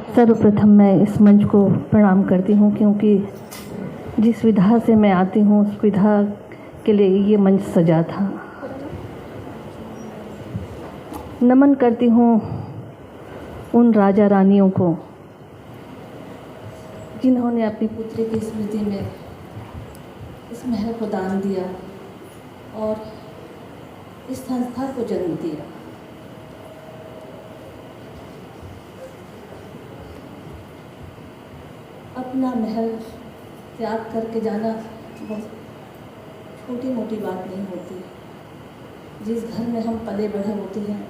सर्वप्रथम मैं इस मंच को प्रणाम करती हूँ, क्योंकि जिस विधा से मैं आती हूँ उस विधा के लिए ये मंच सजा था। नमन करती हूँ उन राजा रानियों को जिन्होंने अपनी पुत्री की स्मृति में इस महल को दान दिया और इस संस्था को जन्म दिया। अपना महल त्याग करके जाना बहुत छोटी मोटी बात नहीं होती। जिस घर में हम पले बढ़े होते हैं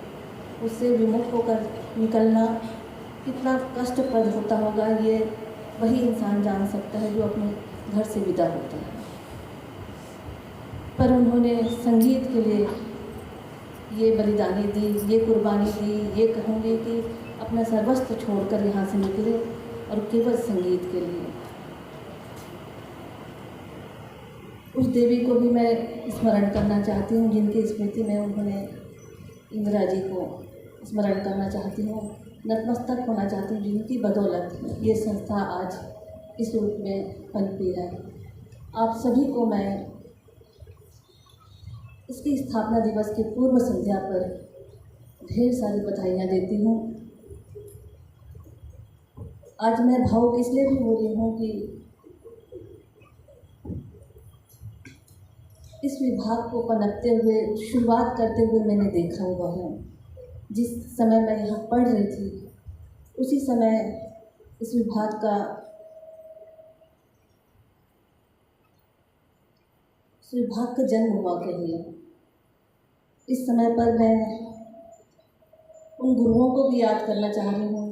उससे विमुख होकर निकलना कितना कष्टप्रद होता होगा, ये वही इंसान जान सकता है जो अपने घर से विदा होता है। पर उन्होंने संगीत के लिए ये बलिदानी दी, ये कुर्बानी दी। ये कहूँगी कि अपना सर्वस्व छोड़कर यहाँ से निकले और केवल संगीत के लिए। उस देवी को भी मैं स्मरण करना चाहती हूँ जिनकी स्मृति में उन्होंने इंदिरा जी को स्मरण करना चाहती हूँ, नतमस्तक होना चाहती हूँ, जिनकी बदौलत ये संस्था आज इस रूप में पनपी है। आप सभी को मैं इसकी स्थापना दिवस की पूर्व संध्या पर ढेर सारी बधाइयाँ देती हूँ। आज मैं भावुक इसलिए भी हो रही हूँ कि इस विभाग को पनपते हुए, शुरुआत करते हुए मैंने देखा हुआ है। जिस समय मैं यहाँ पढ़ रही थी उसी समय इस विभाग का जन्म हुआ कहिए। इस समय पर मैं उन गुरुओं को भी याद करना चाह रही हूँ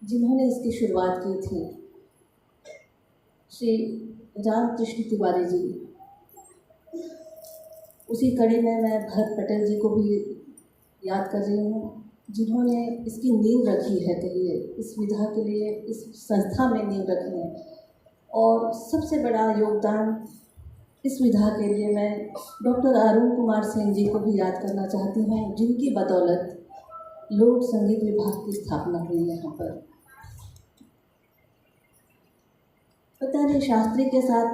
जिन्होंने इसकी शुरुआत की थी। श्री रामकृष्ण तिवारी जी, उसी कड़ी में मैं भरत पटेल जी को भी याद कर रही हूँ जिन्होंने इसकी नींव रखी है कहिए, इस विधा के लिए, इस संस्था में नींव रखी है। और सबसे बड़ा योगदान इस विधा के लिए मैं डॉक्टर अरुण कुमार सिंह जी को भी याद करना चाहती हूँ, जिनकी बदौलत लोक संगीत विभाग की स्थापना हुई यहाँ पर। पता नहीं शास्त्री के साथ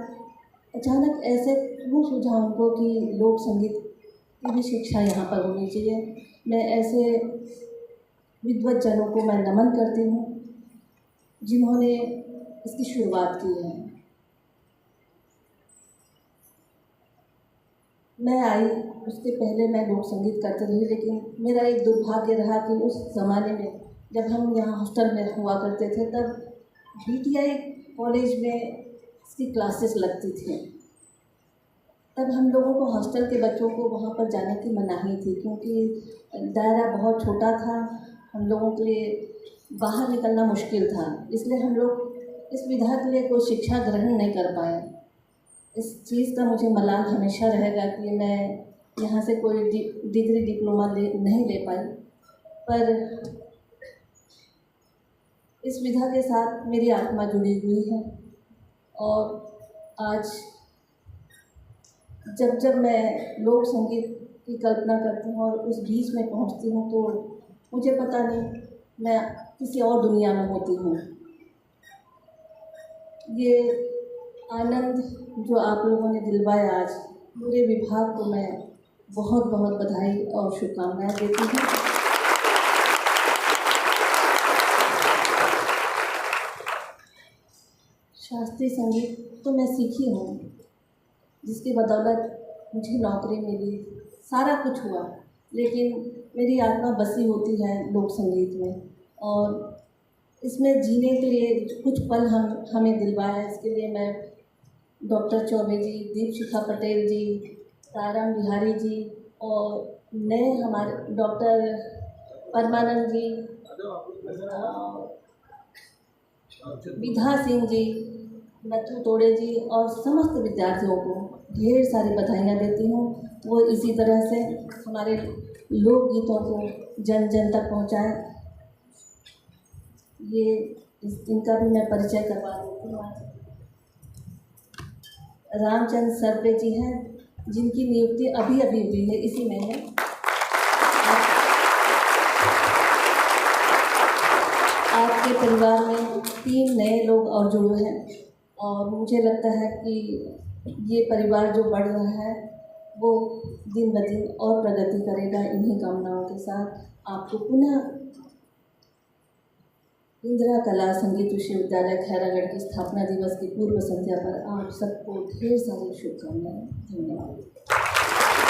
अचानक ऐसे क्यों सूझा उनको कि लोक संगीत की भी शिक्षा यहाँ पर होनी चाहिए। मैं ऐसे विद्वत जनों को मैं नमन करती हूँ जिन्होंने इसकी शुरुआत की है। मैं आई उसके पहले मैं लोक संगीत करती रही, लेकिन मेरा एक दुर्भाग्य रहा कि उस ज़माने में जब हम यहाँ हॉस्टल में हुआ करते थे तब BTI कॉलेज में इसकी क्लासेस लगती थी। तब हम लोगों को, हॉस्टल के बच्चों को वहाँ पर जाने की मनाही थी, क्योंकि दायरा बहुत छोटा था, हम लोगों के लिए बाहर निकलना मुश्किल था। इसलिए हम लोग इस विधा के लिए कोई शिक्षा ग्रहण नहीं कर पाए। इस चीज़ का मुझे मलाल हमेशा रहेगा कि मैं यहाँ से कोई डिग्री डिप्लोमा नहीं ले पाई। पर इस विधा के साथ मेरी आत्मा जुड़ी हुई है और आज जब मैं लोक संगीत की कल्पना करती हूँ और उस बीच में पहुँचती हूँ तो मुझे पता नहीं, मैं किसी और दुनिया में होती हूँ। ये आनंद जो आप लोगों ने दिलवाया आज, पूरे विभाग को मैं बहुत बहुत बधाई और शुभकामनाएं देती हूँ। शास्त्रीय संगीत तो मैं सीखी हूँ, जिसकी बदौलत मुझे नौकरी मिली, सारा कुछ हुआ, लेकिन मेरी आत्मा बसी होती है लोक संगीत में। और इसमें जीने के लिए कुछ पल हमें दिलवाया, इसके लिए मैं डॉक्टर चौबे जी, दीपशिखा पटेल जी, ताराम बिहारी जी और नए हमारे डॉक्टर परमानंद जी, विधा सिंह जी, नथु तोड़े जी और समस्त विद्यार्थियों को ढेर सारी बधाइयाँ देती हूँ। वो इसी तरह से हमारे लोकगीतों को जन जन तक पहुँचाएँ। इनका भी मैं परिचय करवा देती हूँ। रामचंद्र सरपे जी हैं, जिनकी नियुक्ति अभी अभी हुई है इसी महीने। 8 आपके परिवार में 3 नए लोग और जुड़े हैं और मुझे लगता है कि ये परिवार जो बढ़ रहा है वो दिन ब दिन और प्रगति करेगा। इन्हीं कामनाओं के साथ आपको पुनः इंदिरा कला संगीत विश्वविद्यालय खैरागढ़ की स्थापना दिवस की पूर्व संध्या पर आप सबको ढेर सारी शुभकामनाएं। धन्यवाद।